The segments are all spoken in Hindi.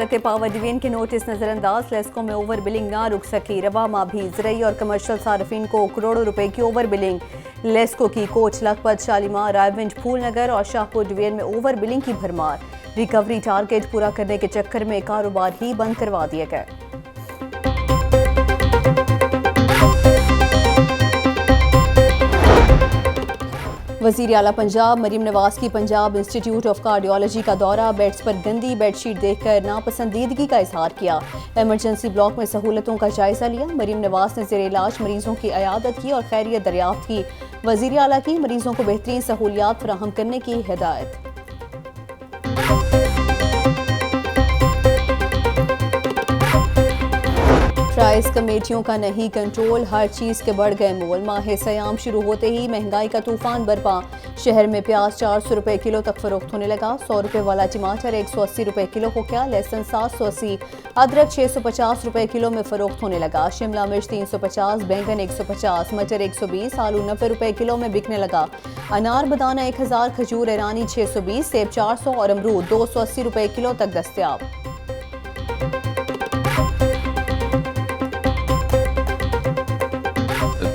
के पावर डिवीजन के नोटिस नजरअंदाज, लेस्को में ओवर बिलिंग ना रुक सकी। रवा माँ भी ज़रई और कमर्शियल सार्फिन को करोड़ों रुपए की ओवर बिलिंग। लेस्को की कोच लखपत, शालीमार, रायगंज, फूलनगर और शाहपुर डिवीजन में ओवर बिलिंग की भरमार। रिकवरी टारगेट पूरा करने के चक्कर में कारोबार ही बंद करवा दिए गए। वज़ीर आला पंजाब मरीम नवाज की पंजाब इंस्टीट्यूट ऑफ कार्डियोलॉजी का दौरा, बेड्स पर गंदी बेडशीट देखकर नापसंदीदगी का इजहार किया। इमरजेंसी ब्लॉक में सहूलतों का जायजा लिया। मरीम नवाज ने ज़ेरे इलाज मरीजों की अयादत की और खैरियत दरियाफ्त की। वज़ीर आला की मरीजों को बेहतरीन सहूलियात फराहम करने की हिदायत। प्राइस कमेटियों का नहीं कंट्रोल, हर चीज़ के बढ़ गए मोल। माह सयाम शुरू होते ही महंगाई का तूफान बरपा। शहर में प्याज 400 रुपए किलो तक फरोख्त होने लगा। 100 रुपए वाला टमाटर 180 रुपए किलो हो गया। लहसुन 780, अदरक 650 रुपए किलो में फरोख्त होने लगा। शिमला मिर्च 350, बैंगन 150, मटर 120, आलू 90 रुपए किलो में बिकने लगा। अनार बदाना 1000, खजूर ईरानी 620, सेब 400 और अमरूद 280 रुपए किलो तक दस्तयाब।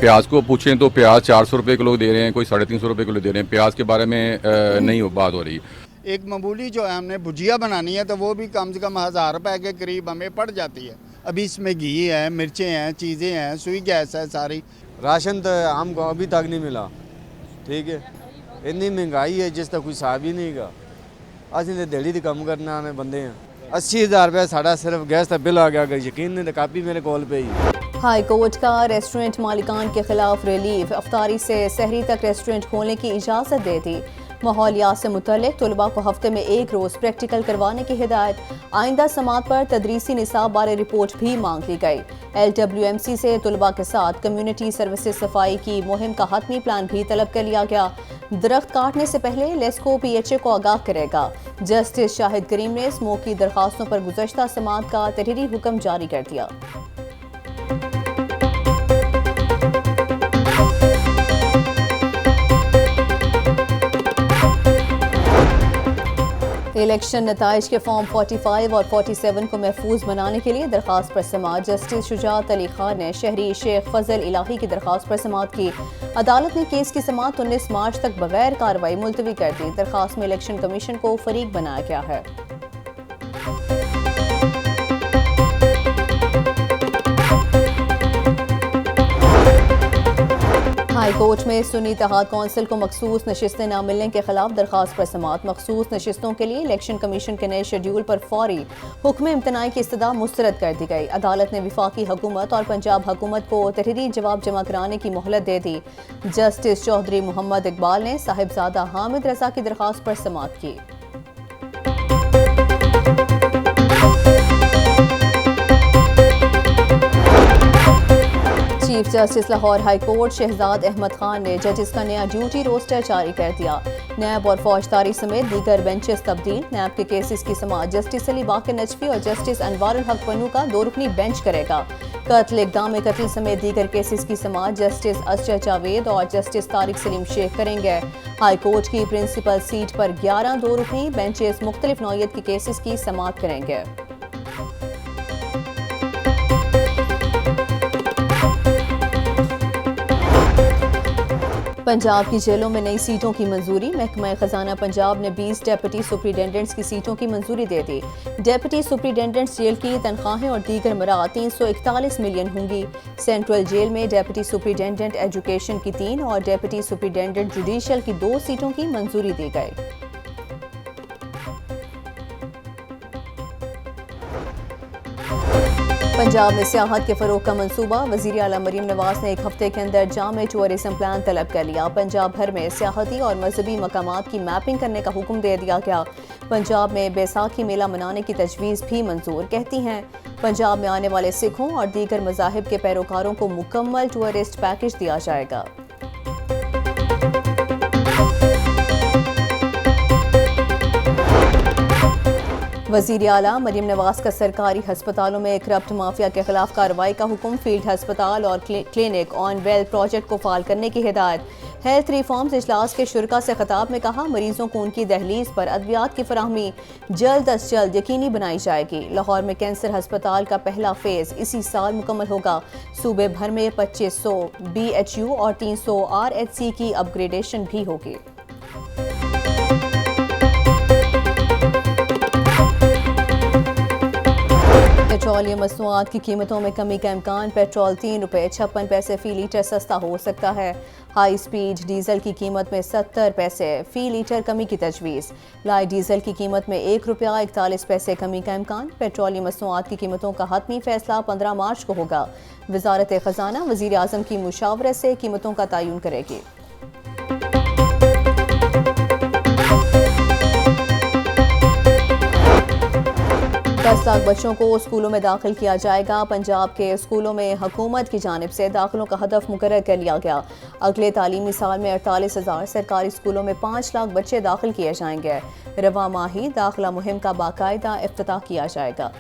प्याज को पूछें तो प्याज 400 रुपये किलो दे रहे हैं, कोई 350 रुपये किलो दे रहे हैं। प्याज के बारे में नहीं बात हो रही। एक मामूली जो है हमने भुजिया बनानी है तो वो भी कम से कम 1000 रुपये के करीब हमें पड़ जाती है। अभी इसमें घी है, मिर्चें हैं, चीज़ें हैं, सुई गैस है सारी। राशन तो हमको अभी तक नहीं मिला। ठीक है, इतनी महंगाई है जिसका कोई हिसाब ही नहीं गा। असं तो दिहाड़ी तो कम करने आने बंदे हैं। 80,000 रुपया साढ़ा सिर्फ गैस का बिल आ गया। अगर यकीन नहीं तो कापी मेरे कॉल पे ही। हाई कोर्ट का रेस्टोरेंट मालिकान के खिलाफ रिलीफ, अफ्तारी से सहरी तक रेस्टोरेंट खोलने की इजाज़त दे दी। माहौलियात से मुतल्लिक तलबा को हफ्ते में एक रोज़ प्रैक्टिकल करवाने की हिदायत। आइंदा समात पर तदरीसी निसाब बारे रिपोर्ट भी मांग ली गई। LWMC से तलबा के साथ कम्युनिटी सर्विसेज सफाई की मुहिम का हतमी प्लान भी तलब कर लिया गया। दरख्त काटने से पहले लेस्को PHA को आगाह करेगा। जस्टिस शाहिद करीम ने स्मोक की दरखास्तों पर गुज़श्ता समात का तहरीरी हुक्म जारी कर दिया। इलेक्शन नताइज के फॉर्म 45 और 47 को महफूज बनाने के लिए दरखास्त पर समाअत। जस्टिस शुजात अली खान ने शहरी शेख फजल इलाही की दरखास्त पर समाअत की। अदालत ने केस की समाअत 19 मार्च तक बगैर कार्रवाई मुलतवी कर दी। दरखास्त में इलेक्शन कमीशन को फरीक बनाया गया है। हाई कोर्ट में सुन्नी इत्तेहाद कौंसिल को मखसूस नशिस्तें न मिलने के खिलाफ दरखास्त पर समाअत। मखसूस नशिस्तों के लिए इलेक्शन कमीशन के नए शेड्यूल पर फौरी हुक्म इम्तनाई की इस्तदा मुस्तरद कर दी गई। अदालत ने वफाकी हुकूमत और पंजाब हुकूमत को तहरीरी जवाब जमा कराने की मोहलत दे दी। जस्टिस चौधरी मोहम्मद इकबाल ने साहिबजादा हामिद रजा की दरखास्त पर समाअत की। Chief justice Lahore high court Shahzad Ahmad Khan ने जजेस का नया ड्यूटी रोस्टर जारी कर दिया। नैब और फौजदारी समेत दीगर बेंचेस तब्दील। नैब के केसेस की समाअत जस्टिस अली बाकर नजफी और जस्टिस अनवारुल हक पन्नू का 2 रुकनी बेंच करेगा। कत्ल, इक़दाम कत्ल समेत दीगर केसेस की समाअत जस्टिस असजर जावेद और जस्टिस तारिक सलीम शेख करेंगे। हाई कोर्ट की प्रिंसिपल सीट पर 11 2 रुकनी बेंचेस मुख्तलिफ नौइयत के केसेस की समाअत करेंगे। पंजाब की जेलों में नई सीटों की मंजूरी। महकमा खजाना पंजाब ने 20 डेप्यूटी सुपरिटेंडेंट्स की सीटों की मंजूरी दे दी। डेप्यूटी सुपरिटेंडेंट्स जेल की तनख्वाहें और दीगर मराद 341 मिलियन होंगी। सेंट्रल जेल में डेप्यूटी सुपरिटेंडेंट एजुकेशन की 3 और डेप्यूटी सुपरिटेंडेंट जुडिशल की 2 सीटों की मंजूरी दी गई। पंजाब में सियाहत के फरोग का मंसूबा। वज़ीर आला मरीम नवाज ने 1 हफ्ते के अंदर जामे टूरिज्म प्लान तलब कर लिया। पंजाब भर में सियाहती और मजहबी मकामात की मैपिंग करने का हुक्म दे दिया गया। पंजाब में बैसाखी मेला मनाने की तजवीज़ भी मंजूर। कहती हैं पंजाब में आने वाले सिखों और दीगर मज़ाहिब के पैरोकारों को मुकम्मल टूरिस्ट पैकेज दिया जाएगा। वज़ीर आला मरीम नवाज का सरकारी हस्पतालों में करप्ट माफिया के खिलाफ कार्रवाई का हुक्म। फील्ड हस्पताल और क्लिनिक ऑन वेल प्रोजेक्ट को फाल करने की हिदायत। हेल्थ रिफॉर्म्स इजलास के शुरा से खिताब में कहा, मरीजों को उनकी दहलीज पर अद्वियात की फराहमी जल्द अज जल्द यकीनी बनाई जाएगी। लाहौर में कैंसर हस्पताल का पहला फेज इसी साल मुकम्मल होगा। सूबे भर में 2500 BHU और 300 RHC की अपग्रेडेशन भी होगी। पेट्रोलियम मसनूआत की कीमतों में कमी का इम्कान। पेट्रोल ₹3.56 फी लीटर सस्ता हो सकता है। हाई स्पीड डीजल की कीमत में 70 पैसे फी लीटर कमी की तजवीज़। लाइट डीजल की कीमत में ₹1.41 कमी का इम्कान। पेट्रोलियम मसनूआत की कीमतों का हतमी फैसला 15 मार्च को होगा। वजारत खजाना वज़ीर आज़म की मुशावरत से कीमतों का तयन करेगी। 10 लाख बच्चों को स्कूलों में दाखिल किया जाएगा। पंजाब के स्कूलों में हुकूमत की जानिब से दाखिलों का हदफ मुकर्रर कर लिया गया। अगले तालीमी साल में 48,000 सरकारी स्कूलों में 5 लाख बच्चे दाखिल किए जाएंगे। रवा माही दाखिला मुहिम का बाकायदा इफ्तिताह किया जाएगा।